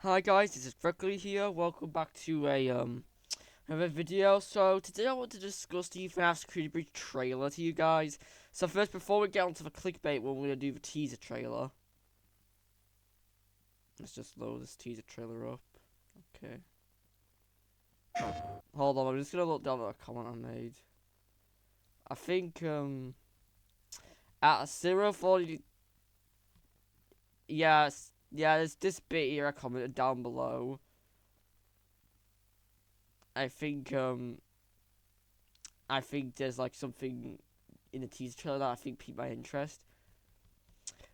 Hi guys, this is Freckly here. Welcome back to another video. So today I want to discuss the Fnaf Security Breach trailer to you guys. So first, before we get onto the clickbait, we're gonna do the teaser trailer. Let's just load this teaser trailer up. Okay. Hold on, I'm just gonna look down at a comment I made. I think at 040. Yes. Yeah, there's this bit here I commented down below. I think there's like something in the teaser trailer that I think piqued my interest.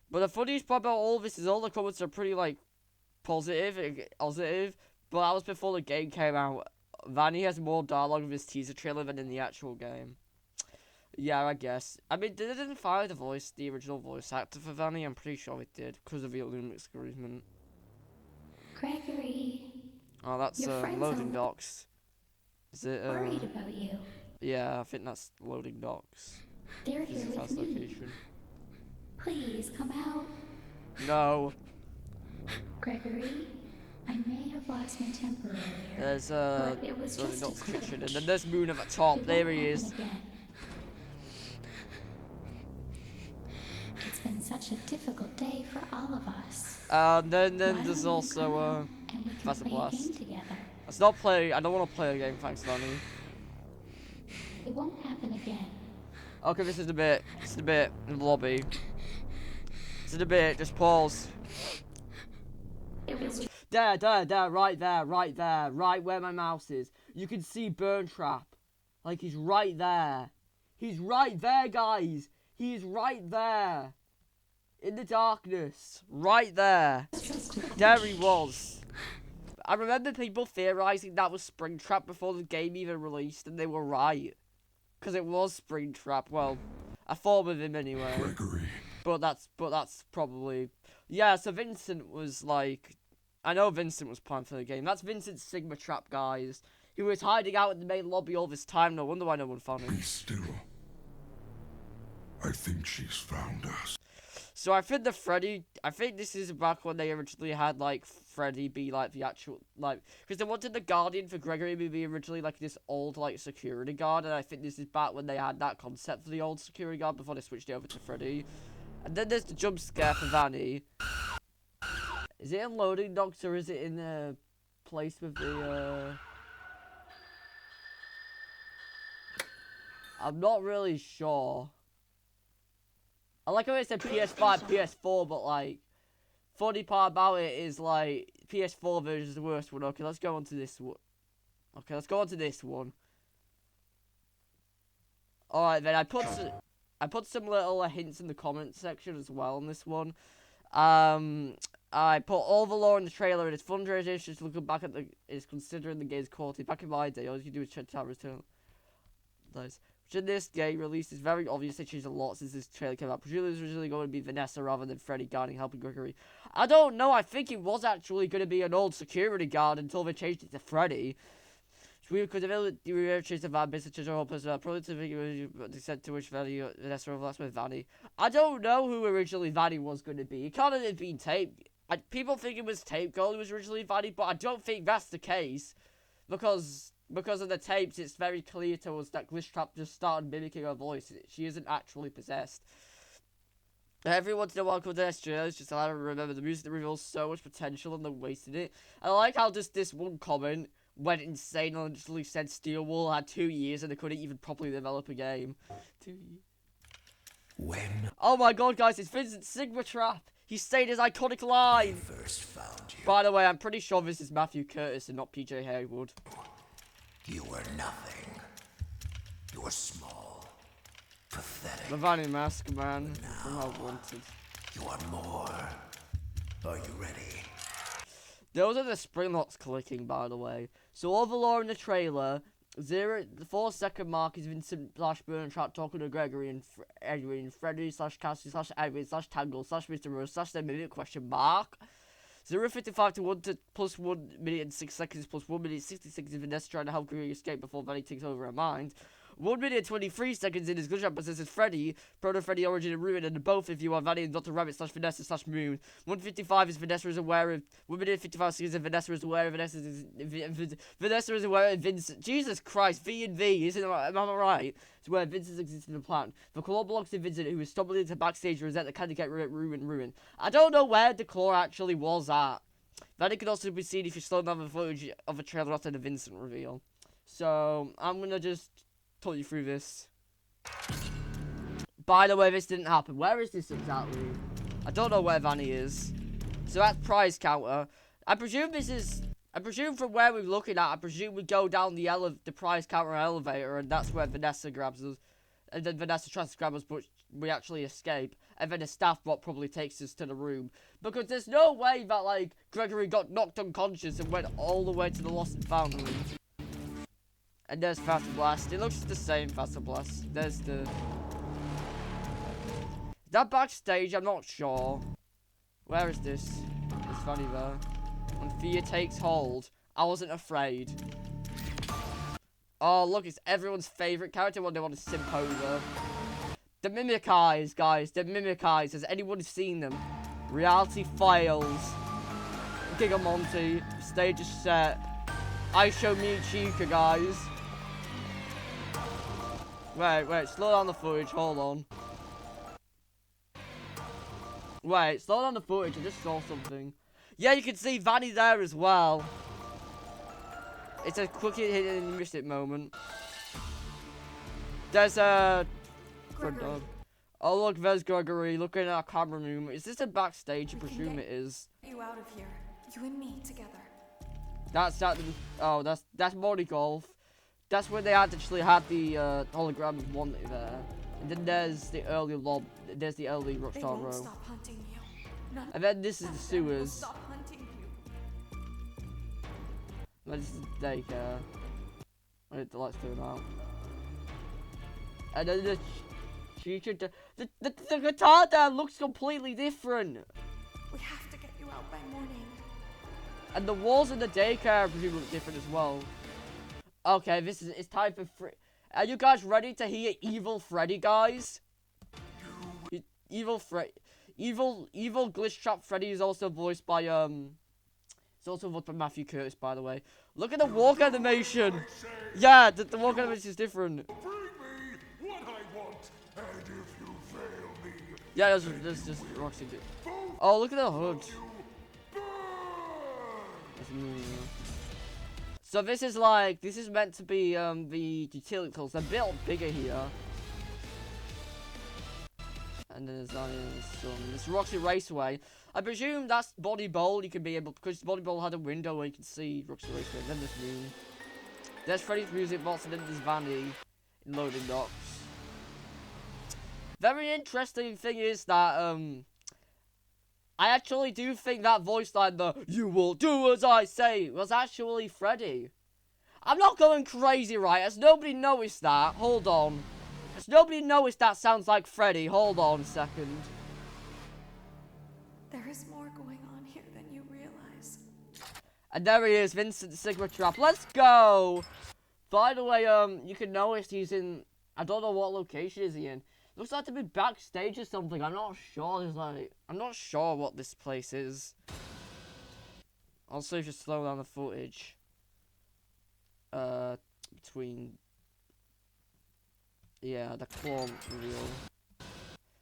But the funniest part about all of this is all the comments are pretty like positive. But that was before the game came out. Vanny has more dialogue with his teaser trailer than in the actual game. Yeah, I guess. I mean, they didn't fire the original voice actor for Vanny. I'm pretty sure it did because of the Olympics agreement. Gregory. Oh, that's loading docs. Is it worried about you. Yeah, I think that's loading docs. They're here with me. Location. Please come out. No. Gregory, I may have lost my temper earlier. There's but it was just not a kitchen, and then there's Moon at the top. There he is. It's been such a difficult day for all of us. Then there's also Professor Blast. Let's not play. I don't want to play a game. Thanks, Vanny. It won't happen again. Okay, this is the bit. This is the bit in the lobby. This is the bit. Just pause. There, right there, right where my mouse is. You can see Burn Trap. Like, he's right there. He's right there, guys. He's right there. In the darkness. Right there. There he was. I remember people theorizing that was Springtrap before the game even released, and they were right. Because it was Springtrap. Well, I thought with him anyway. Gregory. But that's probably... Yeah, so Vincent was like... I know Vincent was planned for the game. That's Vincent's SIGMATRAP, guys. He was hiding out in the main lobby all this time. No wonder why no one found him. Be still. I think she's found us. So I think this is back when they originally had, like, Freddy be, like, the actual, like, because they wanted the Guardian for Gregory to be originally, like, this old, like, security guard, and I think this is back when they had that concept for the old security guard before they switched it over to Freddy. And then there's the jump scare for Vanny. Is it in loading docs, or is it in the place with the, I'm not really sure. I like how it said PS5, PS4, but, like, funny part about it is, like, PS4 version is the worst one. Okay, let's go on to this one. Okay, let's go on to this one. Alright, then I put some little hints in the comments section as well on this one. I put all the lore in the trailer, and it's fundraisers, just looking back at is considering the game's quality. Back in my day, all you could do was check out return. Nice. Which in this game release is very obvious. They changed a lot since this trailer came out. Presumably it was originally going to be Vanessa rather than Freddy guarding, helping Gregory. I don't know. I think it was actually going to be an old security guard until they changed it to Freddy. We could have changed the van business to our person. Probably to the extent to which Vanessa overlaps with Vanny. I don't know who originally Vanny was going to be. It can't have been Tape. People think it was Tape Girl who was originally Vanny, but I don't think that's the case. Because of the tapes, it's very clear to us that Glitchtrap just started mimicking her voice. She isn't actually possessed. Every once in a while, it's just I don't remember the music that reveals so much potential and they wasted it. I like how just this one comment went insane and literally said Steelwall had 2 years and they couldn't even properly develop a game. 2 years. When? Oh my god, guys, it's Vincent SIGMATRAP. He's saying his iconic line. I first found you. By the way, I'm pretty sure this is Matthew Curtis and not PJ Haywood. You were nothing. You were small. Pathetic. The Vanny Mask, man. From How Wanted. You are more. Are you ready? Those are the spring locks clicking, by the way. So all the lore in the trailer, the 4 second mark is Vincent / Burn Trap talking to Gregory and Edwin, Freddy / Cassie / Edwin / Tangle / Mr. Rose / their minute question mark. 0:55 to 1 to plus 1 minute and 6 seconds plus 1 minute 60 seconds of Vanessa trying to help Gregory escape before Vanny takes over her mind. 1 minute 23 seconds in his gunshot possesses Freddy, Proto Freddy, Origin, and Ruin, and both of you are Vanny and Dr. Rabbit / Vanessa / Moon. 1:55 is Vanessa is aware of. 1 minute 55 seconds and Vanessa is aware of. Vanessa is aware of Vincent. Jesus Christ, V and V, isn't am I right? It's where Vincent exists in the plan. The claw belongs to Vincent, who is stumbling into backstage resent the candy get Ruin. I don't know where the claw actually was at. Vanny can also be seen if you slow down the footage of a trailer after the Vincent reveal. So, I'm gonna just talk you through this. By the way, this didn't happen. Where is this exactly? I don't know where Vanny is. So that's prize counter. I presume from where we're looking at, I presume we go down the prize counter elevator, and that's where Vanessa grabs us. And then Vanessa tries to grab us, but we actually escape. And then the staff bot probably takes us to the room. Because there's no way that, like, Gregory got knocked unconscious and went all the way to the lost and found room. And there's Faster Blast. It looks the same, Faster Blast. There's the... That backstage, I'm not sure. Where is this? It's funny though. When fear takes hold, I wasn't afraid. Oh, look, it's everyone's favourite character when they want to simp over. The Mimic Eyes, guys. The Mimic Eyes. Has anyone seen them? Reality Files. Gigamonty. Stage is set. I show me Chica, guys. Wait, slow down the footage, hold on. Wait, slow down the footage, I just saw something. Yeah, you can see Vanny there as well. It's a quick hit and you missed it moment. There's a... Oh look, there's Gregory, looking at our camera room. Is this a backstage? I presume it is. You out of here, you and me together. That's Money Golf. That's where they actually had the hologram of one there. And then there's the early Rockstar Row. Stop hunting you. And then this is the sewers. Stop hunting you. And this is the daycare. Wait, the lights turn out. And then the guitar there looks completely different. We have to get you out by morning. And the walls in the daycare I presume look different as well. Okay, it's time for Are you guys ready to hear Evil Freddy, guys? Evil Glitch Trap Freddy is also voiced by it's also voiced by Matthew Curtis, by the way. Look at the walk animation. Yeah, the walk animation is different. Bring me what I want, and if you fail me, Yeah, there's just Roxy. Oh, look at the hood. So this is meant to be the utility tools. They're built bigger here. And then there's this Roxy Raceway. I presume that's Body Bowl. You can be able, because Body Bowl had a window where you can see Roxy Raceway. And then there's Moon. There's Freddy's Music Box, and then there's Vanny in loading docks. Very interesting thing is that I actually do think that voice line, the "You will do as I say," was actually Freddy. I'm not going crazy, right? Has nobody noticed that? Hold on. Has nobody noticed that sounds like Freddy? Hold on a second. There is more going on here than you realize. And there he is, Vincent SIGMATRAP. Let's go! By the way, you can notice he's in... I don't know what location is he in. Looks like to be backstage or something. I'm not sure. I'm not sure what this place is. Also, if you slow down the footage. Between... Yeah, the claw reveal.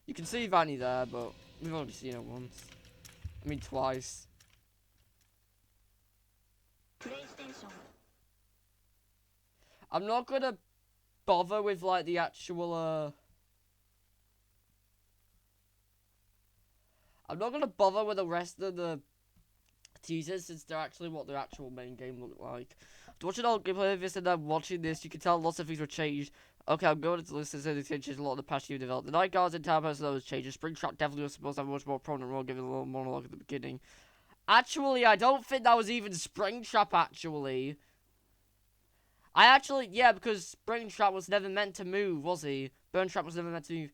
You can see Vanny there, but we've already seen it once. I mean, twice. I'm not gonna bother with, like, the actual, I'm not gonna bother with the rest of the teasers since they're actually what the actual main game looked like. Watching all gameplay of this and then watching this, you can tell lots of things were changed. Okay, I'm going to list this and it's changed a lot in the past year developed. The Night Guards and Town Person was changed. Springtrap definitely was supposed to have a much more prominent role, given a little monologue at the beginning. Actually, I don't think that was even Springtrap, actually. Yeah, because Springtrap was never meant to move, was he? Burntrap was never meant to move.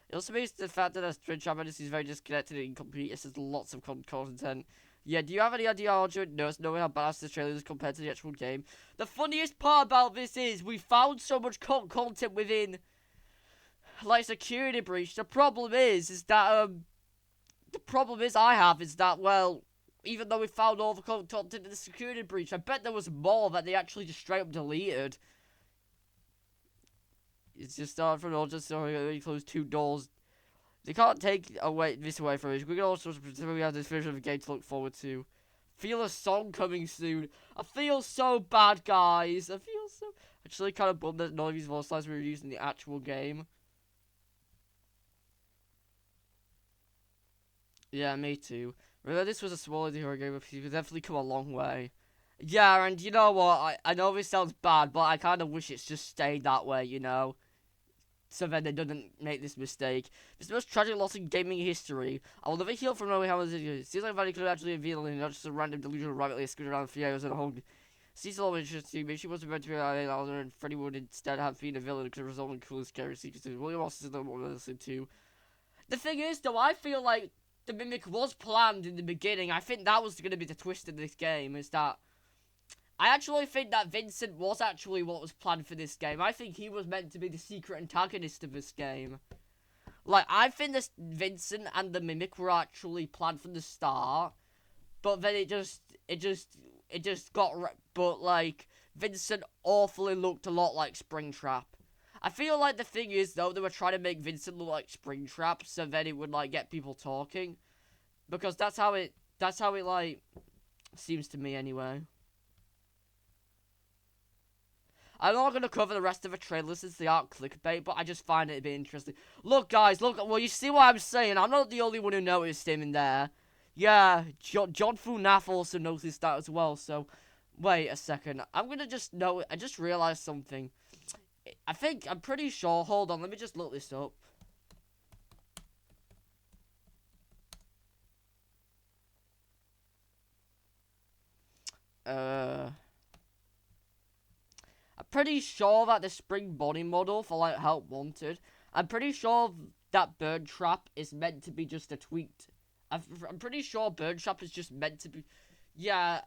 It also means the fact that Springtrap is very disconnected and incomplete. It says lots of content. Yeah, do you have any idea how to nurse knowing how badass this trailer is compared to the actual game? The funniest part about this is we found so much content within, like, Security Breach. The problem is that, well, even though we found all the content in the Security Breach, I bet there was more that they actually just straight up deleted. It's just starting from all just so close 2 doors. They can't take this away from us. We can also we have this version of the game to look forward to. Feel a song coming soon. I feel so bad, guys. I feel so... Actually, kind of bummed that none of these voice lines were used in the actual game. Yeah, me too. Remember, this was a small indie horror game, but you could definitely come a long way. Yeah, and you know what? I know this sounds bad, but I kind of wish it's just stayed that way, you know? So then they didn't make this mistake. It's the most tragic loss in gaming history. I will never heal from knowing how it seems like Vanny could have actually revealed and not just a random delusional rabbit like scooted around 3 hours at home. Seems a little interesting. Maybe she wasn't meant to be an elder and Freddy would instead have been a villain because result in cool and scary secrets. William Ross is the one to listen to. The thing is, though, I feel like the Mimic was planned in the beginning. I think that was going to be the twist in this game, is that I actually think that Vincent was actually what was planned for this game. I think he was meant to be the secret antagonist of this game. Like, I think this Vincent and the Mimic were actually planned from the start, but then it just got... But, like, Vincent awfully looked a lot like Springtrap. I feel like the thing is, though, they were trying to make Vincent look like Springtrap, so then it would, like, get people talking. Because that's how it, like, seems to me, anyway. I'm not going to cover the rest of the trailer since they aren't clickbait, but I just find it a bit interesting. Look, guys, look, well, you see what I'm saying? I'm not the only one who noticed him in there. Yeah, John Fnaf also noticed that as well, so... Wait a second. I'm going to just know... I just realized something. I'm pretty sure... Hold on, let me just look this up. I'm pretty sure that the spring body model for, like, Help Wanted, I'm pretty sure that Bird Trap is meant to be just a tweaked... I'm pretty sure Bird Trap is just meant to be... Yeah,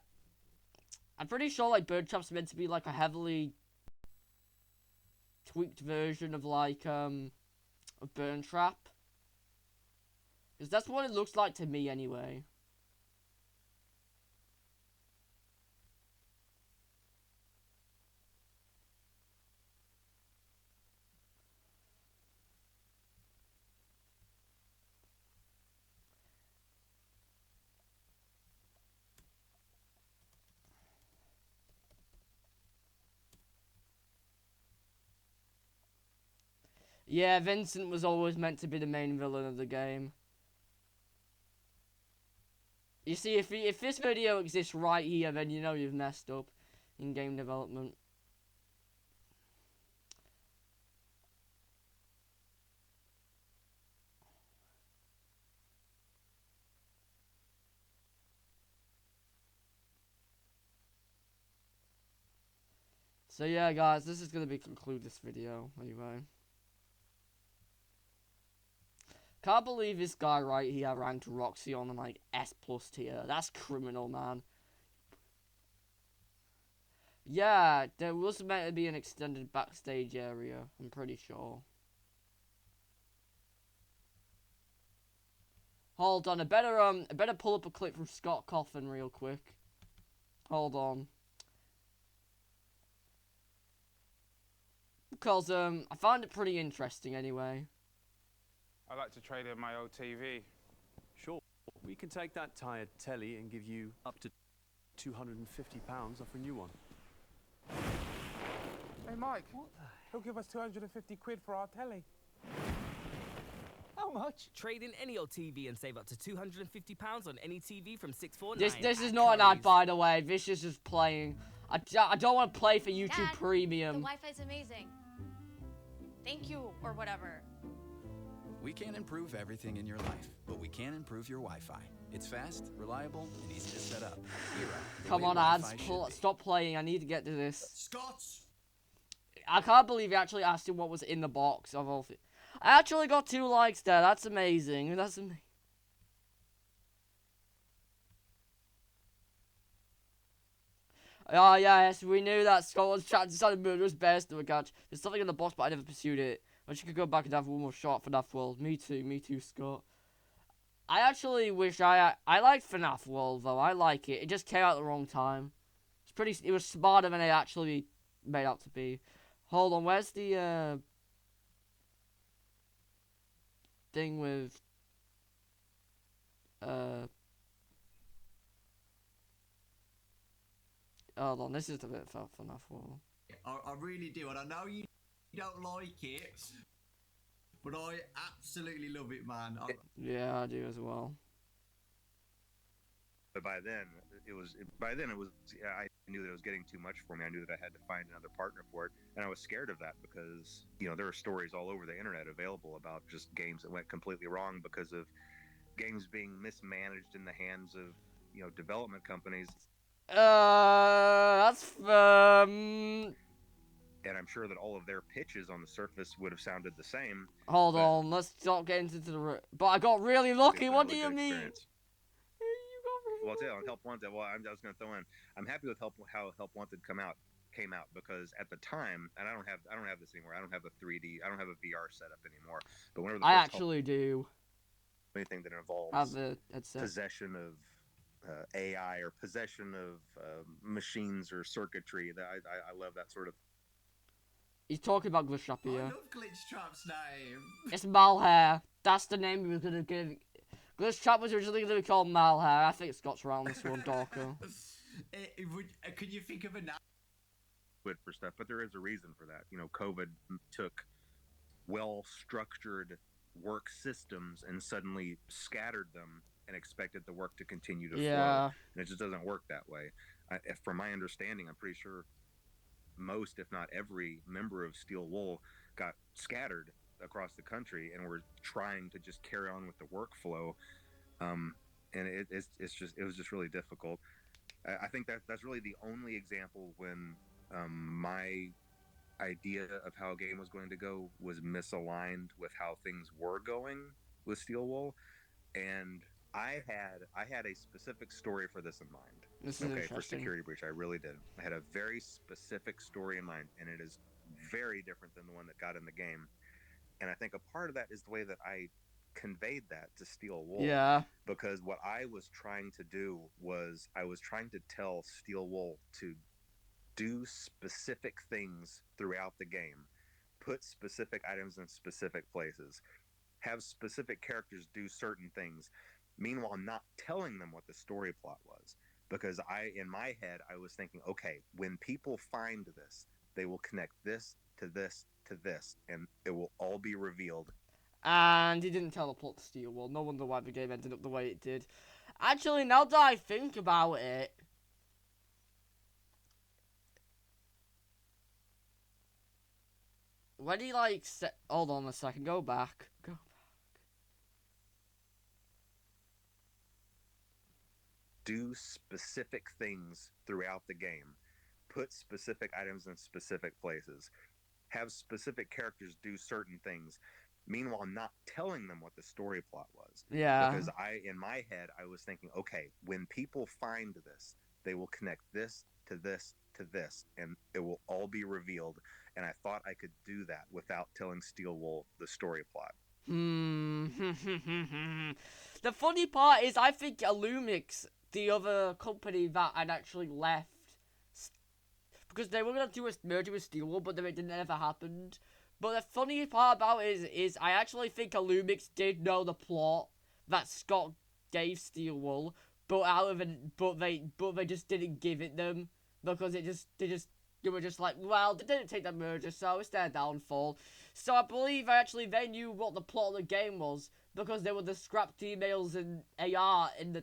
I'm pretty sure, like, Bird Trap's meant to be, like, a heavily tweaked version of, like, a Burn Trap. Because that's what it looks like to me, anyway. Yeah, Vincent was always meant to be the main villain of the game. You see, if this video exists right here, then you know you've messed up in game development. So yeah, guys, this is gonna conclude this video anyway. Can't believe this guy right here ranked Roxy on like S+ tier. That's criminal, man. Yeah, there was meant to be an extended backstage area, I'm pretty sure. Hold on, I better pull up a clip from Scott Cawthon real quick. Hold on. Because I found it pretty interesting anyway. I'd like to trade in my old TV. Sure. We can take that tired telly and give you up to £250 off a new one. Hey, Mike. What the? He'll give us 250 quid for our telly. How much? Trade in any old TV and save up to £250 on any TV from 649. This is not an ad, by the way. This is just playing. I don't want to play for YouTube Dad, Premium. The Wi-Fi's amazing. Thank you, or whatever. We can't improve everything in your life, but we can improve your Wi-Fi. It's fast, reliable, and easy to set up. Era, Come on, ads. Stop playing. I need to get to this. Scots! I can't believe you actually asked him what was in the box of all. I actually got 2 likes there. That's amazing. That's amazing. Oh, yes, we knew that Scott was trying to decide a murderous bear to a catch. There's something in the box, but I never pursued it. I wish you could go back and have one more shot for FNAF World. Me too, Scott. I actually wish I liked FNAF World, though. I like it. It just came out at the wrong time. It was smarter than it actually made out to be. Hold on, where's the, thing with, hold on, this is the bit for FNAF World. I really do, and I know you don't like it, but I absolutely love it, man. Yeah, I do as well. But by then it was I knew that it was getting too much for me. I knew that I had to find another partner for it, and I was scared of that because, you know, there are stories all over the internet available about just games that went completely wrong because of games being mismanaged in the hands of, you know, development companies. That's And I'm sure that all of their pitches on the surface would have sounded the same. Hold on, let's stop getting into the. But I got really lucky. What do you mean? Experience. Well, I'll tell you, on Help Wanted. Well, I was going to throw in. I'm happy with how Help Wanted came out because at the time, and I don't have this anymore. I don't have a 3D. I don't have a VR setup anymore. But whenever the I actually do. Anything that involves possession of AI or possession of machines or circuitry, that I love that sort of. He's talking about Glitch Trap here. I love Glitch Trap's name. It's Malhair. That's the name he was gonna give. Glitch Trap was originally gonna be called Malhair. I think Scott's around this one, Dawko. Could you think of a name? Good for stuff, but there is a reason for that. You know, COVID took well-structured work systems and suddenly scattered them and expected the work to continue to flow. And it just doesn't work that way. From my understanding, I'm pretty sure most, if not every, member of Steel Wool got scattered across the country and were trying to just carry on with the workflow. And it was just really difficult. I think that's really the only example when my idea of how a game was going to go was misaligned with how things were going with Steel Wool, and I had a specific story for this in mind. This is for Security Breach, I really did. I had a very specific story in mind, and it is very different than the one that got in the game. And I think a part of that is the way that I conveyed that to Steel Wool. Yeah. Because what I was trying to do was I was trying to tell Steel Wool to do specific things throughout the game, put specific items in specific places, have specific characters do certain things, meanwhile not telling them what the story plot was. Because in my head, I was thinking, okay, when people find this, they will connect this to this to this, and it will all be revealed. And he didn't tell the plot to Steel Wool. No wonder why the game ended up the way it did. Actually, now that I think about it, when he hold on a second, go back. Do specific things throughout the game, put specific items in specific places, have specific characters do certain things, meanwhile not telling them what the story plot was. Yeah. Because in my head, I was thinking, okay, when people find this, they will connect this to this to this, and it will all be revealed. And I thought I could do that without telling Steel Wool the story plot. The funny part is, I think Illumix, the other company that had actually left, because they were going to do a merger with Steel Wool, but then it never happened. But the funny part about it is I actually think Illumix did know the plot that Scott gave Steel Wool, but they just didn't give it them because they were just like, well, they didn't take the merger, so it's their downfall. So I believe they knew what the plot of the game was because there were the scrapped emails in AR in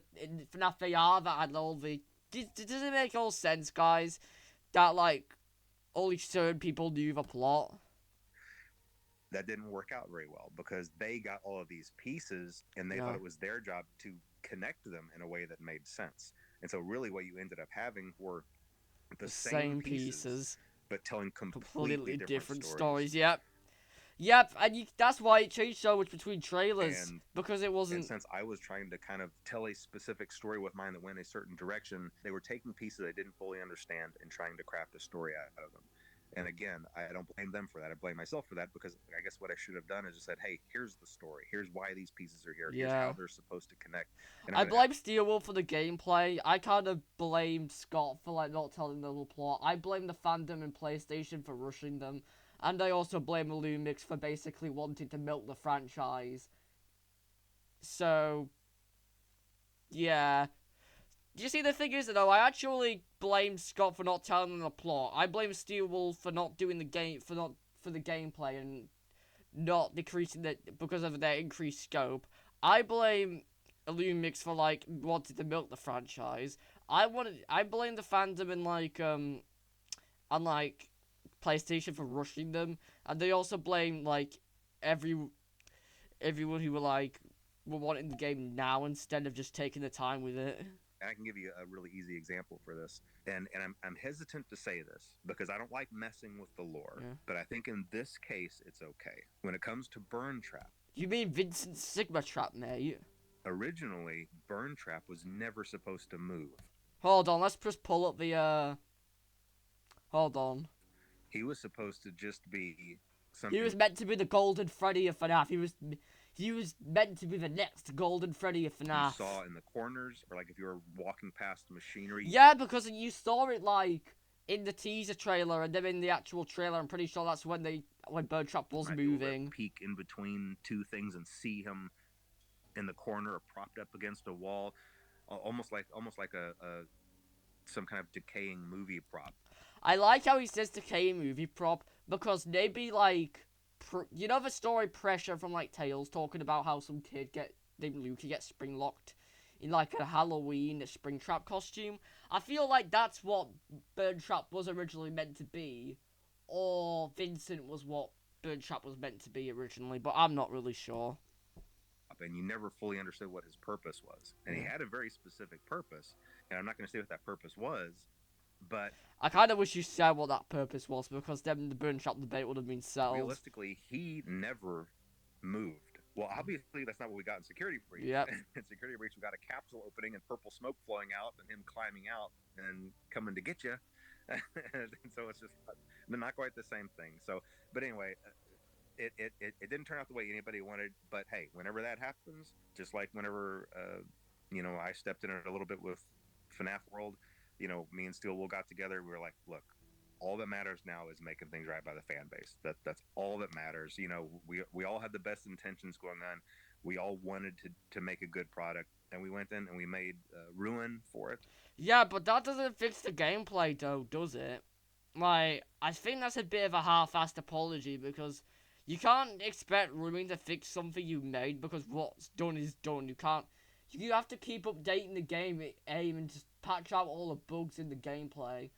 FNAF AR that had all the. Does it make all sense, guys? That only certain people knew the plot. That didn't work out very well because they got all of these pieces and they thought it was their job to connect them in a way that made sense. And so really what you ended up having were the same pieces, but telling completely different stories. Yep. Yep, and that's why it changed so much between trailers, And- because it wasn't... And since I was trying to kind of tell a specific story with mine that went a certain direction, they were taking pieces they didn't fully understand and trying to craft a story out of them. And again, I don't blame them for that. I blame myself for that, because I guess what I should have done is just said, hey, here's the story. Here's why these pieces are here. Here's how they're supposed to connect. And I blame Steelwool for the gameplay. I kind of blame Scott for like not telling the little plot. I blame the fandom and PlayStation for rushing them. And I also blame Illumix for basically wanting to milk the franchise. So, yeah. You see, the thing is, though, I actually blame Scott for not telling them the plot. I blame Steelwool for not doing the game, for the gameplay and not decreasing it because of their increased scope. I blame Illumix for like wanting to milk the franchise. I blame the fandom and like PlayStation for rushing them, and they also blame like everyone who were wanting the game now instead of just taking the time with it. And I can give you a really easy example for this. And I'm hesitant to say this because I don't like messing with the lore. Yeah. But I think in this case, it's okay. When it comes to Burn Trap. You mean VINCENT SIGMATRAP, mate? Originally, Burn Trap was never supposed to move. Hold on, let's just pull up the, Hold on. He was supposed to just be something... He was meant to be the Golden Freddy of FNAF. He was meant to be the next Golden Freddy of FNAF. You saw in the corners, or like if you were walking past machinery. Yeah, because you saw it like in the teaser trailer and then in the actual trailer. I'm pretty sure that's when Burn Trap was moving. Peek in between two things and see him in the corner or propped up against a wall, almost like some kind of decaying movie prop. I like how he says decaying movie prop because maybe like. You know the story Pressure from like Tales talking about how some kid named Luke gets spring locked in like a Halloween Springtrap costume? I feel like that's what Burn Trap was originally meant to be, or Vincent was what Burn Trap was meant to be originally, but I'm not really sure. And you never fully understood what his purpose was. And he had a very specific purpose, and I'm not going to say what that purpose was, but... I kind of wish you said what that purpose was, because then the Burn Trap debate would have been settled. Realistically, he never moved. Well, obviously, that's not what we got in Security Breach. Yep. In Security Breach, we got a capsule opening and purple smoke flowing out, and him climbing out and coming to get you. And so it's just not quite the same thing. So, but anyway, it didn't turn out the way anybody wanted. But hey, whenever that happens, just like whenever I stepped in it a little bit with FNAF World. Me and Steelwool got together. We were like, look, all that matters now is making things right by the fan base. That's all that matters. We all had the best intentions going on. We all wanted to make a good product, and we went in and we made Ruin for it. Yeah, but that doesn't fix the gameplay, though, does it? Like, I think that's a bit of a half-assed apology, because you can't expect Ruin to fix something you made, because what's done is done. You have to keep updating the game, and just patch out all the bugs in the gameplay.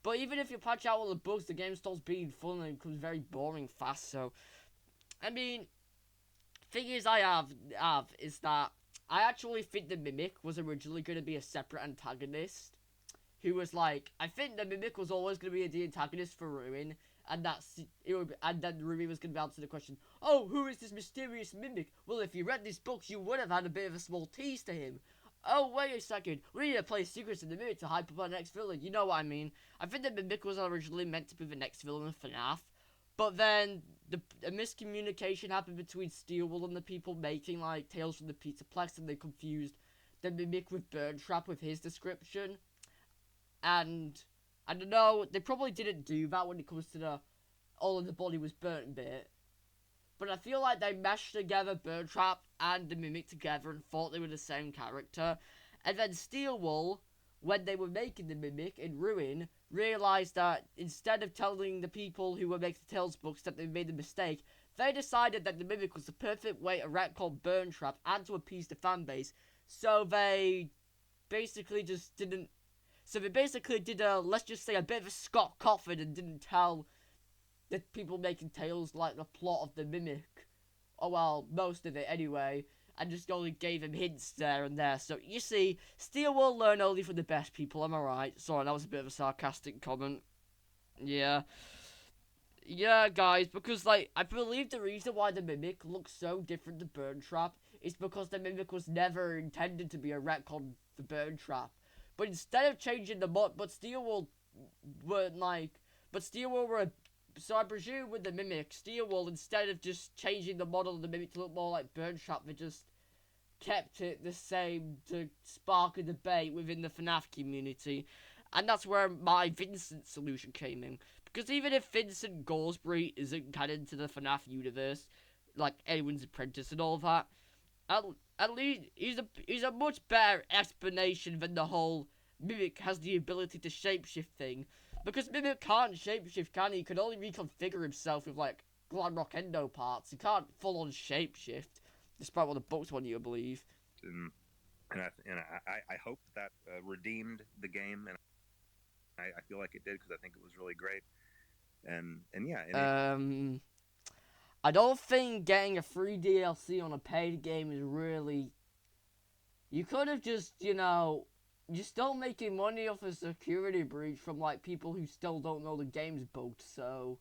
But even if you patch out all the bugs, the game stops being fun and becomes very boring fast. So, I mean, thing is I have is that I actually think the Mimic was originally going to be a separate antagonist. Who was like, I think the Mimic was always going to be the antagonist for Ruin. And then Ruby was going to answer the question, oh, who is this mysterious Mimic? Well, if you read these books, you would have had a bit of a small tease to him. Oh, wait a second, we need to play secrets in the Mimic to hype up our next villain. You know what I mean? I think the Mimic was originally meant to be the next villain of FNAF. But then, a miscommunication happened between Steelwool and the people making, like, Tales from the Pizzaplex, and they confused the Mimic with Burn Trap with his description. And... I don't know, they probably didn't do that when it comes to the all of the body was burnt bit. But I feel like they meshed together Burn Trap and the Mimic together and thought they were the same character. And then Steelwool, when they were making the Mimic in Ruin, realised that instead of telling the people who were making the Tales books that they made a mistake, they decided that the Mimic was the perfect way to retcon Burn Trap and to appease the fanbase. So they basically just didn't... So they basically did let's just say, a bit of a Scott Cawthon and didn't tell the people making Tales, like, the plot of the Mimic. Oh, well, most of it anyway. And just only gave him hints there and there. So, you see, Steel will learn only from the best people, am I right? Sorry, that was a bit of a sarcastic comment. Yeah. Yeah, guys, because, like, I believe the reason why the Mimic looks so different to Burn Trap is because the Mimic was never intended to be a retcon for Burn Trap. But instead of changing the mod, but Steelwool weren't like, but Steelwool were, so I presume with the Mimic, Steelwool, instead of just changing the model of the Mimic to look more like Burn Trap, they just kept it the same to spark a debate within the FNAF community. And that's where my Vincent solution came in. Because even if Vincent Goresbury isn't canon to the FNAF universe, like Anyone's Apprentice and all that, at least he's a much better explanation than the whole Mimic has the ability to shapeshift thing. Because Mimic can't shapeshift, can he? He can only reconfigure himself with, like, Glamrock Endo parts. He can't full-on shapeshift, despite what the books want you to believe. And I hope that redeemed the game, and I feel like it did because I think it was really great. And yeah. I don't think getting a free DLC on a paid game is really. You could have just, you know, you're still making money off a security breach from, like, people who still don't know the game's bugged. So,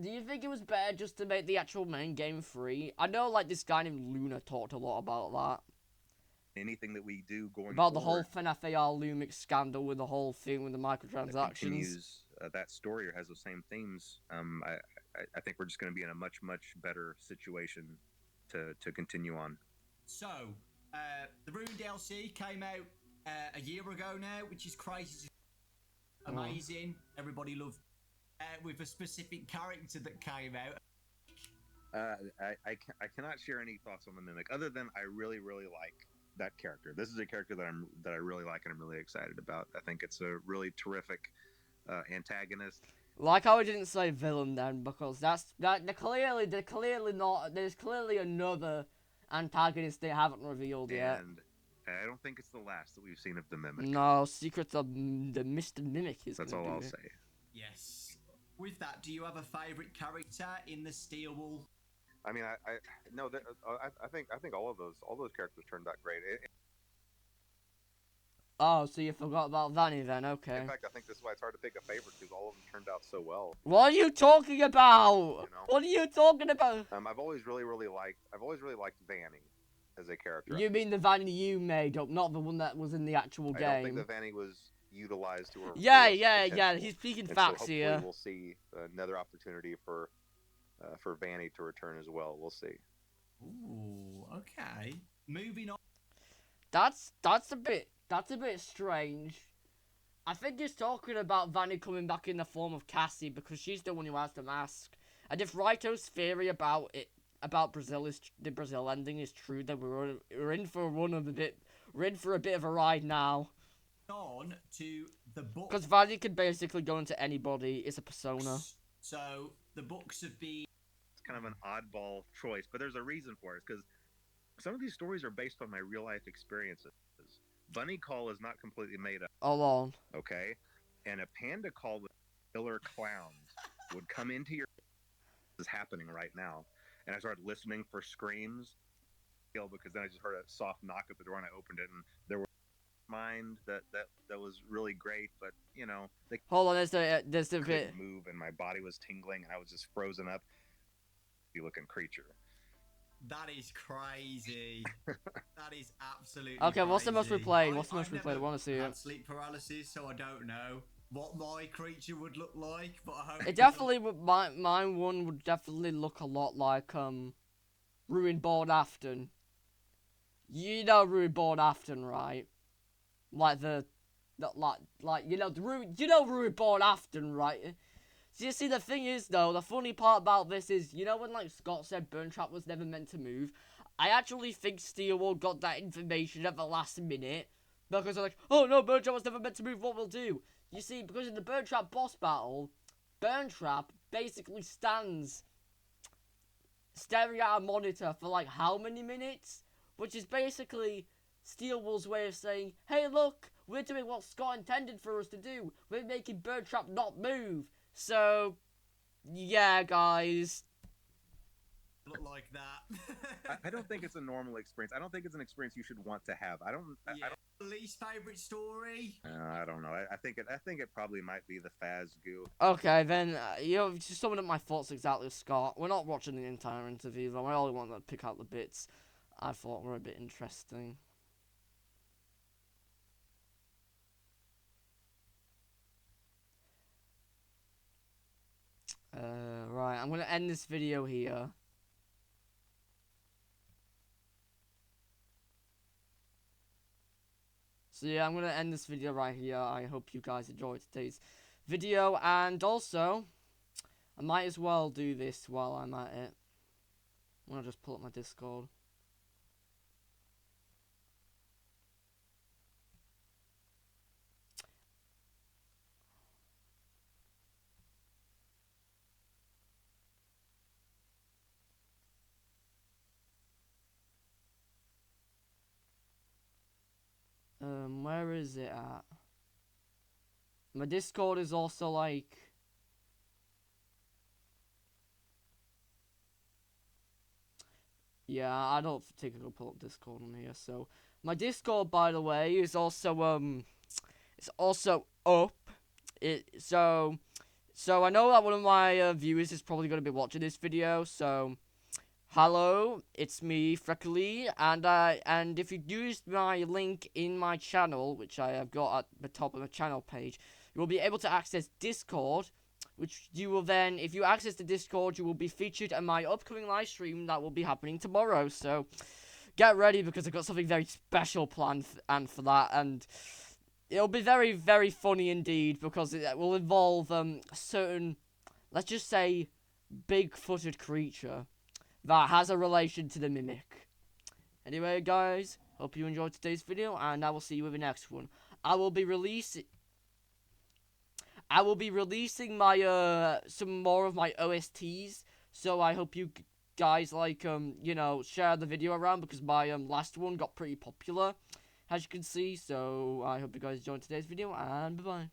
do you think it was better just to make the actual main game free? I know, like, this guy named Luna talked a lot about that. Anything that we do going about forward, the whole Fnaf AR Lumix scandal with the whole thing with the microtransactions. Continues that story or has the same themes. I think we're just going to be in a much better situation to continue on. So, the Rune DLC came out a year ago now, which is crazy, amazing. Everybody loved with a specific character that came out. I cannot share any thoughts on the Mimic other than I really like that character. This is a character that I really like and I'm really excited about. I think it's a really terrific antagonist. Like how I didn't say villain then, because they're clearly not. There's clearly another antagonist they haven't revealed yet. And I don't think it's the last that we've seen of the Mimic. No, Secrets of the Mr. Mimic is. That's all I'll say. Yes. With that, do you have a favorite character in the Steelwool? I mean, I think all those characters turned out great. Oh, so you forgot about Vanny then? Okay. In fact, I think this is why it's hard to pick a favorite because all of them turned out so well. What are you talking about? You know? What are you talking about? I've always really liked Vanny as a character. You mean the Vanny you made up, not the one that was in the actual game? I don't think that Vanny was utilized to her. Yeah. He's speaking facts so here. Hopefully we'll see another opportunity for Vanny to return as well. We'll see. Ooh, okay. Moving on. That's a bit strange. I think he's talking about Vanny coming back in the form of Cassie because she's the one who has the mask. And if Raito's theory about the Brazil ending is true, then we're in for a bit of a ride now. On to the book. Because Vanny can basically go into anybody. It's a persona. So the books have been. It's kind of an oddball choice, but there's a reason for it. Because some of these stories are based on my real life experiences. Bunny Call is not completely made up. Alone. Okay? And a panda call with killer clowns would come into your... This is happening right now. And I started listening for screams. Because then I just heard a soft knock at the door and I opened it and there were... Mind that was really great, but you know... Hold on, there's a bit... move and my body was tingling and I was just frozen up. Looking creature. That is crazy. That is absolutely okay, crazy. What's the most replayed? I want to see it. Sleep paralysis, so I don't know what my creature would look like, but I hope it definitely would. My one would definitely look a lot like Ruined Board Afton. You know Ruined Board Afton, right? Like Ruined Board Afton, right? So you see, the thing is, though, the funny part about this is, you know when, like, Scott said Burn Trap was never meant to move? I actually think Steelwool got that information at the last minute, because they're like, oh no, Burn Trap was never meant to move, what we'll do? You see, because in the Burn Trap boss battle, Burn Trap basically stands staring at a monitor for, like, how many minutes? Which is basically Steelwool's way of saying, hey, look, we're doing what Scott intended for us to do. We're making Burn Trap not move. So, yeah, guys. Look like that. I don't think it's a normal experience. I don't think it's an experience you should want to have. I don't least favorite story? I don't know. I think it probably might be the Fazgoo. Okay, then, you know, just summing up my thoughts exactly with Scott. We're not watching the entire interview, though. I only want to pick out the bits I thought were a bit interesting. Right, I'm gonna end this video here. So yeah, I'm gonna end this video right here. I hope you guys enjoyed today's video, and also, I might as well do this while I'm at it. I'm gonna just pull up my Discord. Where is it at? My Discord is also like... Yeah, I don't think I can pull up Discord on here, so... My Discord, by the way, is also, it's also up. So I know that one of my viewers is probably going to be watching this video, so... Hello, it's me, Freckly, and if you use my link in my channel, which I have got at the top of the channel page, you will be able to access Discord, which you will then, if you access the Discord, you will be featured in my upcoming live stream that will be happening tomorrow, so get ready, because I've got something very special planned for that, and it'll be very, very funny indeed, because it will involve, a certain, let's just say, big-footed creature that has a relation to the Mimic. Anyway, guys, hope you enjoyed today's video, and I will see you with the next one. I will be releasing my, some more of my OSTs, so I hope you guys, like, you know, share the video around, because my, last one got pretty popular, as you can see, so I hope you guys enjoyed today's video, and bye-bye.